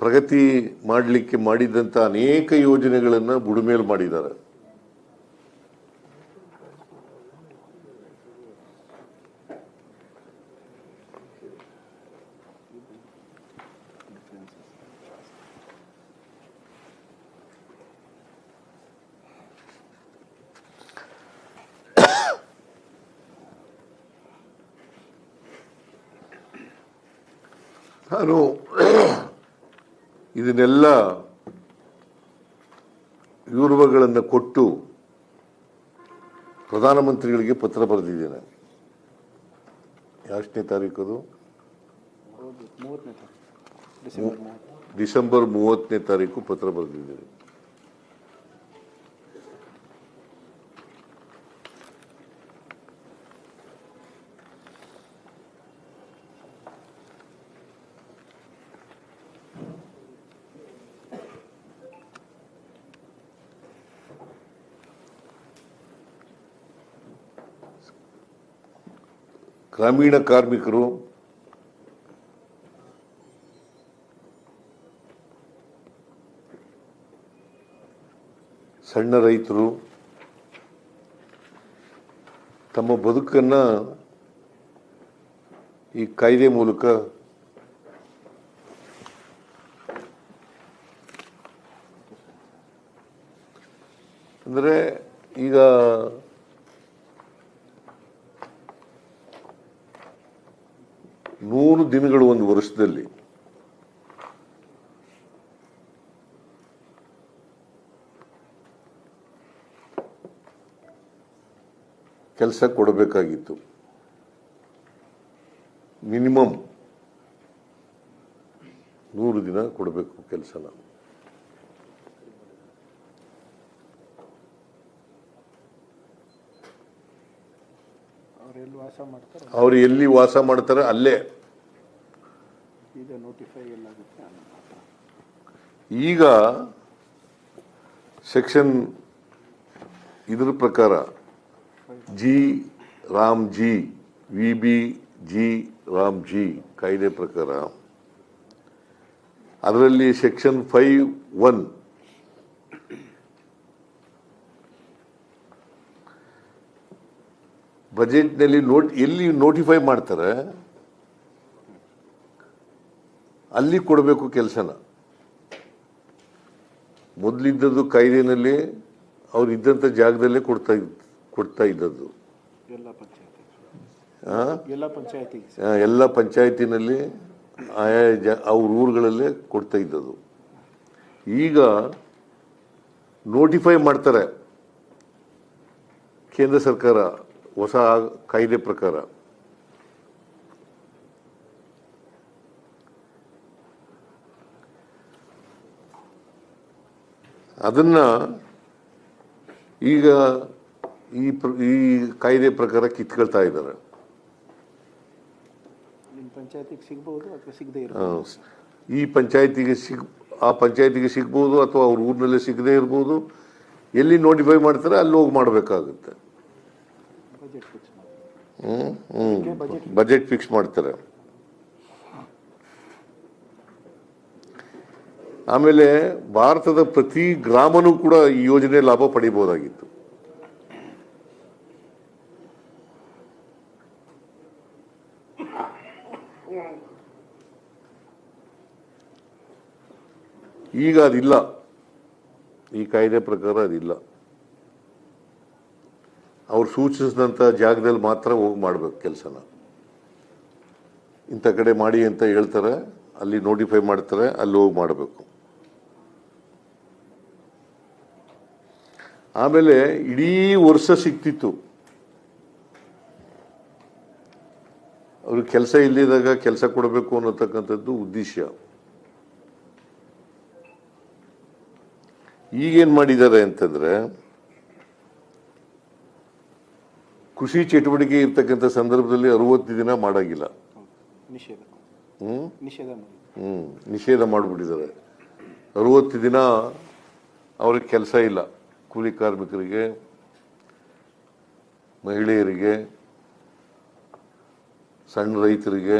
ಪ್ರಗತಿ ಮಾಡಲಿಕ್ಕೆ ಮಾಡಿದಂಥ ಅನೇಕ ಯೋಜನೆಗಳನ್ನು ಬುಡಮೇಲು ಮಾಡಿದ್ದಾರೆ. ನಾನು ಇದನ್ನೆಲ್ಲ ವಿವರಗಳನ್ನು ಕೊಟ್ಟು ಪ್ರಧಾನಮಂತ್ರಿಗಳಿಗೆ ಪತ್ರ ಬರೆದಿದ್ದೇನೆ. ಎಷ್ಟನೇ ತಾರೀಕು ಅದು? ಡಿಸೆಂಬರ್ 30ನೇ ತಾರೀಕು ಪತ್ರ ಬರೆದಿದ್ದೇನೆ. ಗ್ರಾಮೀಣ ಕಾರ್ಮಿಕರು, ಸಣ್ಣ ರೈತರು ತಮ್ಮ ಬದುಕನ್ನು ಈ ಕಾಯ್ದೆ ಮೂಲಕ ಅಂದರೆ ಈಗ ನೂರು ದಿನಗಳು ಒಂದು ವರ್ಷದಲ್ಲಿ ಕೆಲಸ ಕೊಡಬೇಕಾಗಿತ್ತು. ಮಿನಿಮಮ್ 100 ದಿನ ಕೊಡಬೇಕು ಕೆಲಸನ. ಅವರು ಎಲ್ಲಿ ವಾಸ ಮಾಡ್ತಾರೆ ಅಲ್ಲೇ. ಈಗ ಸೆಕ್ಷನ್ ಇದರ ಪ್ರಕಾರ G Ram G VB G Ram G ಕಾಯ್ದೆ ಪ್ರಕಾರ ಅದರಲ್ಲಿ ಸೆಕ್ಷನ್ 5(1) ಬಜೆಟ್ನಲ್ಲಿ ಎಲ್ಲಿ ನೋಟಿಫೈ ಮಾಡ್ತಾರೆ ಅಲ್ಲಿ ಕೊಡಬೇಕು ಕೆಲಸನ. ಮೊದಲಿದ್ದದ್ದು ಕಾಯ್ದೆನಲ್ಲಿ ಅವ್ರು ಇದ್ದಂಥ ಜಾಗದಲ್ಲೇ ಕೊಡ್ತಾ ಇದ್ದದ್ದು. ಎಲ್ಲ ಪಂಚಾಯತಿನಲ್ಲಿ ಅವ್ರ ಊರುಗಳಲ್ಲೇ ಕೊಡ್ತಾ ಇದ್ದದ್ದು. ಈಗ ನೋಟಿಫೈ ಮಾಡ್ತಾರೆ ಕೇಂದ್ರ ಸರ್ಕಾರ ಹೊಸ ಕಾಯ್ದೆ ಪ್ರಕಾರ. ಅದನ್ನ ಈಗ ಈ ಕಾಯ್ದೆ ಪ್ರಕಾರ ಕಿತ್ಕೊಳ್ತಾ ಇದ್ದಾರೆ. ಈ ಪಂಚಾಯತಿಗೆ ಆ ಪಂಚಾಯತಿಗೆ ಸಿಗ್ಬೋದು ಅಥವಾ ಅವ್ರ ಊರಿನಲ್ಲೇ ಸಿಗದೇ ಇರ್ಬೋದು. ಎಲ್ಲಿ ನೋಟಿಫೈ ಮಾಡ್ತಾರೆ ಅಲ್ಲಿ ಹೋಗಿ ಮಾಡಬೇಕಾಗುತ್ತೆ. ಬಜೆಟ್ ಫಿಕ್ಸ್ ಮಾಡ್ತಾರೆ. ಆಮೇಲೆ ಭಾರತದ ಪ್ರತಿ ಗ್ರಾಮನೂ ಕೂಡ ಈ ಯೋಜನೆ ಲಾಭ ಪಡಿಬಹುದಾಗಿತ್ತು. ಈಗ ಅದಿಲ್ಲ. ಈ ಕಾಯ್ದೆ ಪ್ರಕಾರ ಅದಿಲ್ಲ. ಅವ್ರು ಸೂಚಿಸಿದಂಥ ಜಾಗದಲ್ಲಿ ಮಾತ್ರ ಹೋಗಿ ಮಾಡ್ಬೇಕು ಕೆಲಸನ. ಇಂಥ ಕಡೆ ಮಾಡಿ ಅಂತ ಹೇಳ್ತಾರೆ, ಅಲ್ಲಿ ನೋಟಿಫೈ ಮಾಡ್ತಾರೆ, ಅಲ್ಲಿ ಹೋಗಿ ಮಾಡಬೇಕು. ಆಮೇಲೆ ಇಡೀ ವರ್ಷ ಸಿಕ್ತಿತ್ತು. ಅವ್ರಿಗೆ ಕೆಲಸ ಇಲ್ಲಿದ್ದಾಗ ಕೆಲಸ ಕೊಡಬೇಕು ಅನ್ನತಕ್ಕಂಥದ್ದು ಉದ್ದೇಶ. ಈಗೇನು ಮಾಡಿದ್ದಾರೆ ಅಂತಂದ್ರೆ, ಕೃಷಿ ಚಟುವಟಿಕೆ ಇರ್ತಕ್ಕಂಥ ಸಂದರ್ಭದಲ್ಲಿ 60 ದಿನ ಮಾಡಾಗಿಲ್ಲ. ನಿಷೇಧ ಮಾಡಿಬಿಟ್ಟಿದ್ದಾರೆ. 60 ದಿನ ಅವ್ರಿಗೆ ಕೆಲಸ ಇಲ್ಲ. ಕೂಲಿ ಕಾರ್ಮಿಕರಿಗೆ, ಮಹಿಳೆಯರಿಗೆ, ಸಣ್ಣ ರೈತರಿಗೆ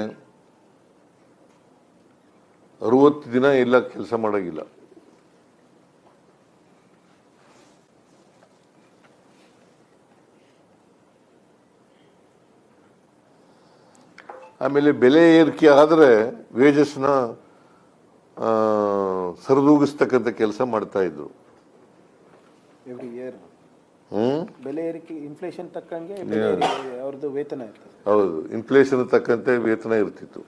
60 ದಿನ ಎಲ್ಲ ಕೆಲಸ ಮಾಡೋಂಗಿಲ್ಲ. ಆಮೇಲೆ ಬೆಲೆ ಏರಿಕೆ ಆದರೆ ವೇಜಸ್ನ ಸರಿದೂಗಿಸ್ತಕ್ಕಂಥ ಕೆಲಸ ಮಾಡ್ತಾ ಇದ್ರು. ಎವ್ರಿ ಇಯರ್ ಬೆಲೆ ಏರಿಕೆ ಇನ್ಫ್ಲೇಷನ್ ತಕ್ಕಂಗೆ ಅವ್ರದ್ದು ವೇತನ ಇರ್ತದೆ. ಹೌದು, ಇನ್ಫ್ಲೇಷನ್ ತಕ್ಕಂತೆ ವೇತನ ಇರ್ತಿತ್ತು.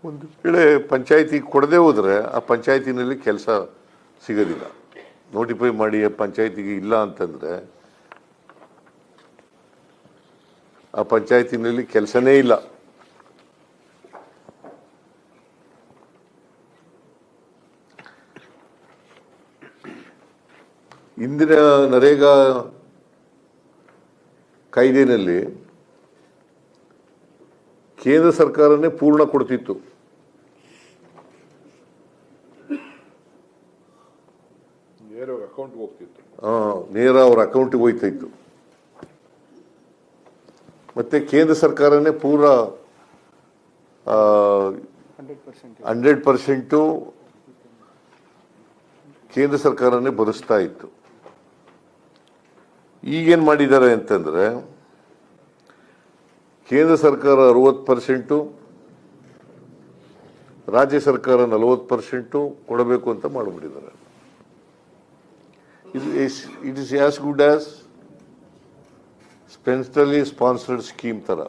ಒಂದು ವೇಳೆ ಪಂಚಾಯತಿ ಕೊಡದೆ ಹೋದ್ರೆ ಆ ಪಂಚಾಯತಿನಲ್ಲಿ ಕೆಲಸ ಸಿಗೋದಿಲ್ಲ. ನೋಟಿಫೈ ಮಾಡಿ ಪಂಚಾಯತಿಗೆ ಇಲ್ಲ ಅಂತಂದ್ರೆ ಆ ಪಂಚಾಯತಿನಲ್ಲಿ ಕೆಲಸನೇ ಇಲ್ಲ. ಇಂದಿನ ನರೇಗಾ ಕಾಯ್ದೆನಲ್ಲಿ ಕೇಂದ್ರ ಸರ್ಕಾರನೇ ಪೂರ್ಣ ಕೊಡ್ತಿತ್ತು. ನೇರ ಅವ್ರ ಅಕೌಂಟ್ಗೆ ಹೋಯ್ತಾ ಇತ್ತು. ಮತ್ತೆ ಕೇಂದ್ರ ಸರ್ಕಾರನೇ ಪೂರ 100% ಕೇಂದ್ರ ಸರ್ಕಾರನೇ ಭರಿಸ್ತಾ ಇತ್ತು. ಈಗೇನ್ ಮಾಡಿದ್ದಾರೆ ಅಂತಂದ್ರೆ ಕೇಂದ್ರ ಸರ್ಕಾರ 60%, ರಾಜ್ಯ ಸರ್ಕಾರ 40% ಕೊಡಬೇಕು ಅಂತ ಮಾಡಿಬಿಟ್ಟಿದ್ದಾರೆ. It is as good as ಸ್ಪೆನ್ಸ್ಟಲಿ ಸ್ಪಾನ್ಸರ್ಡ್ ಸ್ಕೀಮ್ ತರ.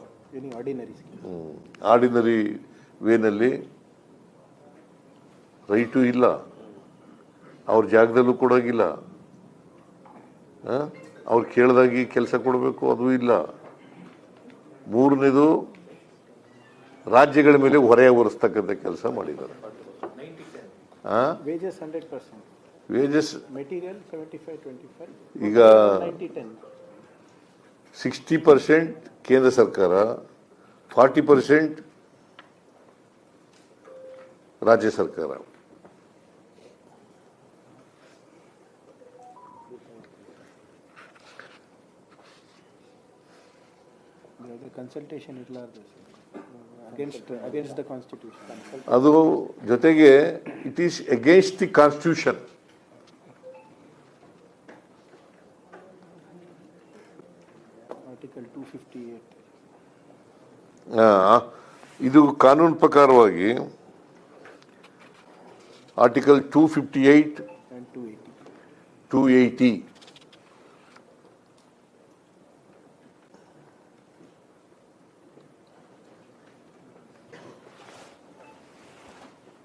ಆರ್ಡಿನರಿ ವೇನಲ್ಲಿ ರೈಟು ಇಲ್ಲ, ಅವ್ರ ಜಾಗದಲ್ಲೂ ಕೊಡೋಗಿಲ್ಲ, ಅವ್ರು ಕೇಳ್ದಾಗಿ ಕೆಲಸ ಕೊಡಬೇಕು ಅದು ಇಲ್ಲ. ಮೂರನೇದು ರಾಜ್ಯಗಳ ಮೇಲೆ ಹೊರೆ ಹೊರಿಸ್ತಕ್ಕಂಥ ಕೆಲಸ ಮಾಡಿದ್ದಾರೆ. ವೇಜಸ್ ಮೆಟೀರಿಯಲ್ 75-25, ಈಗ 60% ಕೇಂದ್ರ ಸರ್ಕಾರ, 40% ರಾಜ್ಯ ಸರ್ಕಾರ. ಕನ್ಸಲ್ಟೇಷನ್ ಇರಲಾರ್ದು ಅಗೇನ್ಸ್ಟ್ ದ ಕಾನ್ಸ್ಟಿಟ್ಯೂಷನ್. ಅದು ಜೊತೆಗೆ it is against the constitution. Article 258 ಇದು ಕಾನೂನು ಪ್ರಕಾರವಾಗಿ ಆರ್ಟಿಕಲ್ 258 and 280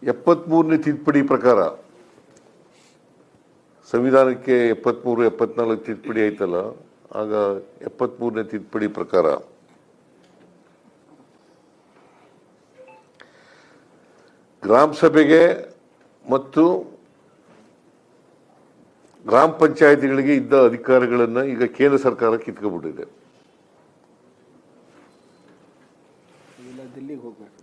73ನೇ ತಿದ್ದುಪಡಿ ಪ್ರಕಾರ, ಸಂವಿಧಾನಕ್ಕೆ 73-74 ತಿದ್ದುಪಡಿ ಆಯ್ತಲ್ಲ, ಆಗ 73ನೇ ತಿದ್ದುಪಡಿ ಪ್ರಕಾರ ಗ್ರಾಮ ಸಭೆಗೆ ಮತ್ತು ಗ್ರಾಮ ಪಂಚಾಯತಿಗಳಿಗೆ ಇದ್ದ ಅಧಿಕಾರಗಳನ್ನು ಈಗ ಕೇಂದ್ರ ಸರ್ಕಾರ ಕಿತ್ಕೊಂಡ್ಬಿಟ್ಟಿದೆ. ದಿಲ್ಲಿಗೆ ಹೋಗ್ಬೇಕು.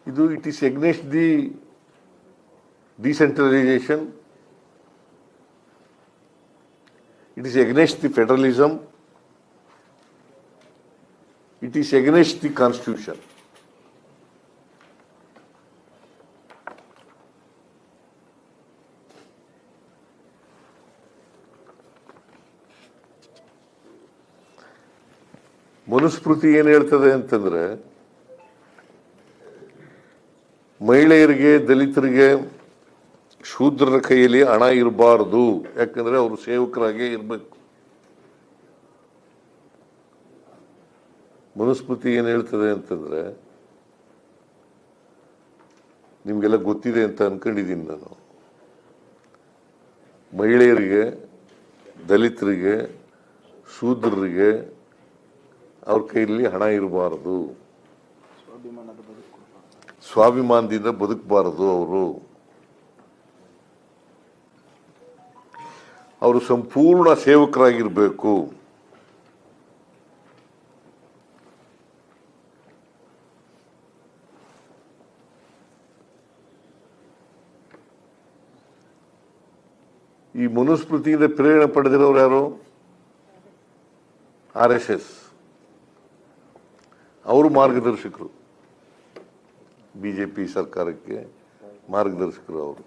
ಇದು it is against the decentralisation, it is against the federalism, it is against the constitution. Manusmriti ಏನು ಹೇಳ್ತದೆ ಅಂತಂದ್ರೆ, ಮಹಿಳೆಯರಿಗೆ, ದಲಿತರಿಗೆ, ಶೂದ್ರರ ಕೈಯಲ್ಲಿ ಹಣ ಇರಬಾರದು, ಯಾಕಂದ್ರೆ ಅವರು ಸೇವಕರಾಗೇ ಇರಬೇಕು. ಮನುಸ್ಮೃತಿ ಏನು ಹೇಳ್ತದೆ ಅಂತಂದ್ರೆ, ನಿಮ್ಗೆಲ್ಲ ಗೊತ್ತಿದೆ ಅಂತ ಅನ್ಕೊಂಡಿದ್ದೀನಿ ನಾನು, ಮಹಿಳೆಯರಿಗೆ, ದಲಿತರಿಗೆ, ಶೂದ್ರರಿಗೆ ಅವ್ರ ಕೈಯಲ್ಲಿ ಹಣ ಇರಬಾರದು, ಸ್ವಾಭಿಮಾನದಿಂದ ಬದುಕಬಾರದು. ಅವರು ಸಂಪೂರ್ಣ ಸೇವಕರಾಗಿರ್ಬೇಕು. ಈ ಮನುಸ್ಮೃತಿಯಿಂದ ಪ್ರೇರಣೆ ಪಡೆದಿರೋರು ಯಾರು? RSS. ಅವರು ಮಾರ್ಗದರ್ಶಕರು, BJP ಸರ್ಕಾರಕ್ಕೆ ಮಾರ್ಗದರ್ಶಕರು ಅವರು.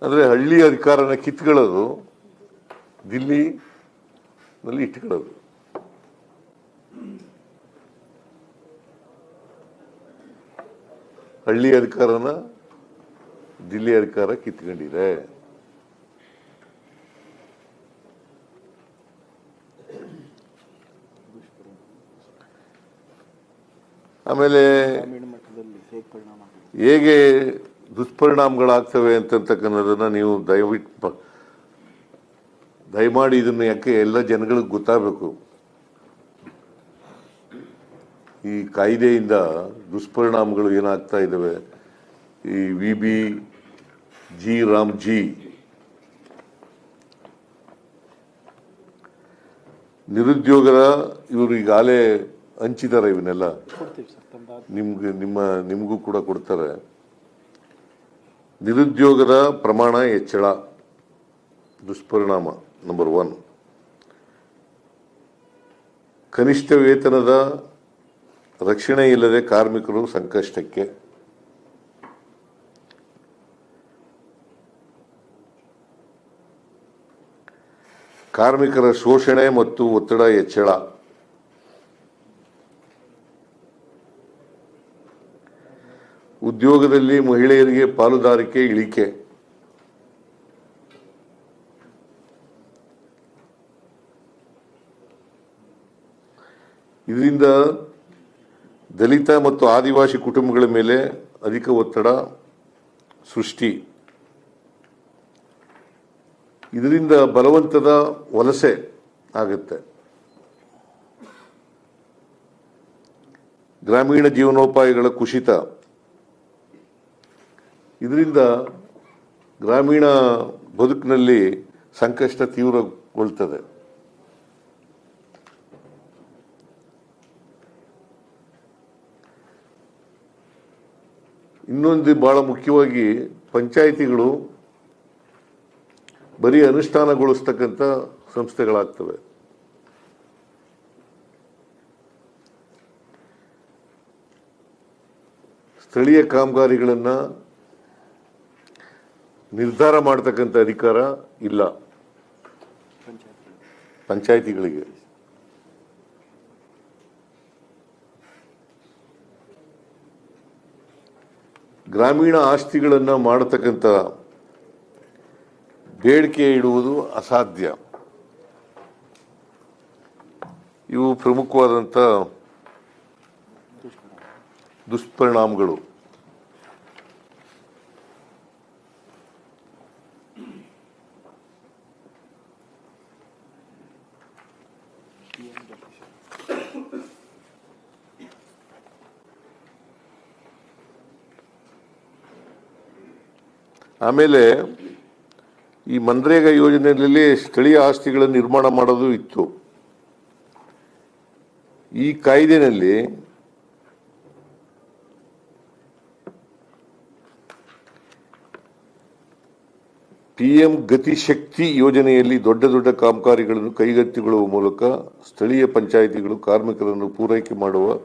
ಅಂದರೆ ಹಳ್ಳಿ ಅಧಿಕಾರನ ಕಿತ್ಕೊಳ್ಳೋದು, ದಿಲ್ಲಿನಲ್ಲಿ ಇಟ್ಕೊಳ್ಳೋದು. ಹಳ್ಳಿ ಅಧಿಕಾರನ ದಿಲ್ಲಿ ಅಧಿಕಾರ ಕಿತ್ಕೊಂಡಿದೆ. ಆಮೇಲೆ ಗ್ರಾಮೀಣ ಮಟ್ಟದಲ್ಲಿ ಹೇಗೆ ಪರಿಣಾಮ ಆಗುತ್ತೆ? ಹೇಗೆ ದುಷ್ಪರಿಣಾಮಗಳಾಗ್ತವೆ ಅಂತಕ್ಕನ್ನೋದನ್ನ ನೀವು ದಯಮಾಡಿ ಇದನ್ನು ಯಾಕೆ ಎಲ್ಲ ಜನಗಳಿಗೆ ಗೊತ್ತಾಗಬೇಕು. ಈ ಕಾಯ್ದೆಯಿಂದ ದುಷ್ಪರಿಣಾಮಗಳು ಏನಾಗ್ತಾ ಇದ್ದಾವೆ. ಈ VB ಜಿ ರಾಮ್ಜಿ ನಿರುದ್ಯೋಗದ ಇವರು ಈಗಾಗಲೇ ಹಂಚಿದ್ದಾರೆ. ಇವನ್ನೆಲ್ಲ ಕೊಡ್ತೀವಿ ಸರ್, ತಂದಾದ ನಿಮಗೂ ಕೂಡ ಕೊಡ್ತಾರೆ. ನಿರುದ್ಯೋಗದ ಪ್ರಮಾಣ ಹೆಚ್ಚಳ ದುಷ್ಪರಿಣಾಮ ನಂಬರ್ 1. ಕನಿಷ್ಠ ವೇತನದ ರಕ್ಷಣೆ ಇಲ್ಲದೆ ಕಾರ್ಮಿಕರು ಸಂಕಷ್ಟಕ್ಕೆ. ಕಾರ್ಮಿಕರ ಶೋಷಣೆ ಮತ್ತು ಒತ್ತಡ ಹೆಚ್ಚಳ. ಉದ್ಯೋಗದಲ್ಲಿ ಮಹಿಳೆಯರಿಗೆ ಪಾಲುದಾರಿಕೆ ಇಳಿಕೆ. ಇದರಿಂದ ದಲಿತ ಮತ್ತು ಆದಿವಾಸಿ ಕುಟುಂಬಗಳ ಮೇಲೆ ಅಧಿಕ ಒತ್ತಡ ಸೃಷ್ಟಿ. ಇದರಿಂದ ಬಲವಂತದ ವಲಸೆ ಆಗುತ್ತೆ. ಗ್ರಾಮೀಣ ಜೀವನೋಪಾಯಗಳ ಕುಸಿತ. ಇದರಿಂದ ಗ್ರಾಮೀಣ ಬದುಕಿನಲ್ಲಿ ಸಂಕಷ್ಟ ತೀವ್ರಗೊಳ್ತದೆ. ಇನ್ನೊಂದು ಬಹಳ ಮುಖ್ಯವಾಗಿ ಪಂಚಾಯಿತಿಗಳು ಬರೀ ಅನುಷ್ಠಾನಗೊಳಿಸ್ತಕ್ಕಂಥ ಸಂಸ್ಥೆಗಳಾಗ್ತವೆ. ಸ್ಥಳೀಯ ಕಾಮಗಾರಿಗಳನ್ನು ನಿರ್ಧಾರ ಮಾಡತಕ್ಕಂಥ ಅಧಿಕಾರ ಇಲ್ಲ ಪಂಚಾಯಿತಿಗಳಿಗೆ. ಗ್ರಾಮೀಣ ಆಸ್ತಿಗಳನ್ನು ಮಾಡತಕ್ಕಂಥ ಬೇಡಿಕೆ ಇಡುವುದು ಅಸಾಧ್ಯ. ಇವು ಪ್ರಮುಖವಾದಂಥ ದುಷ್ಪರಿಣಾಮಗಳು. ಆಮೇಲೆ ಈ ಮನ್ರೇಗಾ ಯೋಜನೆಯಲ್ಲಿ ಸ್ಥಳೀಯ ಆಸ್ತಿಗಳ ನಿರ್ಮಾಣ ಮಾಡೋದು ಇತ್ತು. ಈ ಕಾಯ್ದೆನಲ್ಲಿ PM ಗತಿಶಕ್ತಿ ಯೋಜನೆಯಲ್ಲಿ ದೊಡ್ಡ ದೊಡ್ಡ ಕಾಮಗಾರಿಗಳನ್ನು ಕೈಗೆತ್ತಿಕೊಳ್ಳುವ ಮೂಲಕ ಸ್ಥಳೀಯ ಪಂಚಾಯಿತಿಗಳು ಕಾರ್ಮಿಕರನ್ನು ಪೂರೈಕೆ ಮಾಡುವ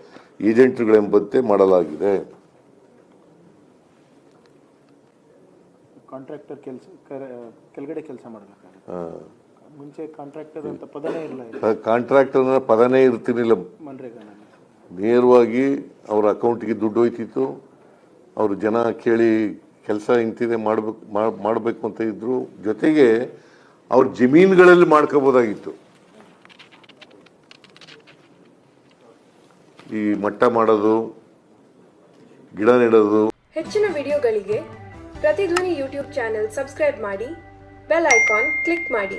ಏಜೆಂಟ್ಗಳೆಂಬಂತೆ ಮಾಡಲಾಗಿದೆ. ಕಾಂಟ್ರಾಕ್ಟರ್ ಕೆಳಗಡೆ ಕೆಲಸ ಮಾಡಬೇಕಾಗುತ್ತೆ. ಮುಂಚೆ ಕಾಂಟ್ರಾಕ್ಟರ್ ಅಂತ ಪದನೇ ಇಲ್ಲ. ಕಾಂಟ್ರಾಕ್ಟರ್ ಪದನೇ ಇರ್ತಿರ್ಲಿಲ್ಲ. ಮನ್ರೇಗಾನಲ್ಲಿ ನೇರವಾಗಿ ಅವ್ರ ಅಕೌಂಟಿಗೆ ದುಡ್ಡು ಹೋಯ್ತಿತ್ತು. ಅವರು ಜನ ಕೇಳಿ ಕೆಲಸ ಇಂತಿದೆ ಮಾಡಬೇಕು ಅಂತ ಇದ್ರು. ಜೊತೆಗೆ ಅವ್ರ ಜಮೀನುಗಳಲ್ಲಿ ಮಾಡ್ಕೋಬೋದಾಗಿತ್ತು. ಈ ಮಟ್ಟ ಮಾಡೋದು, ಗಿಡ ನೆಡೋದು. ಹೆಚ್ಚಿನ ವಿಡಿಯೋಗಳಿಗೆ ಪ್ರತಿಧ್ವನಿ ಯೂಟ್ಯೂಬ್ ಚಾನೆಲ್ ಸಬ್ಸ್ಕ್ರೈಬ್ ಮಾಡಿ, ಬೆಲ್ ಐಕಾನ್ ಕ್ಲಿಕ್ ಮಾಡಿ.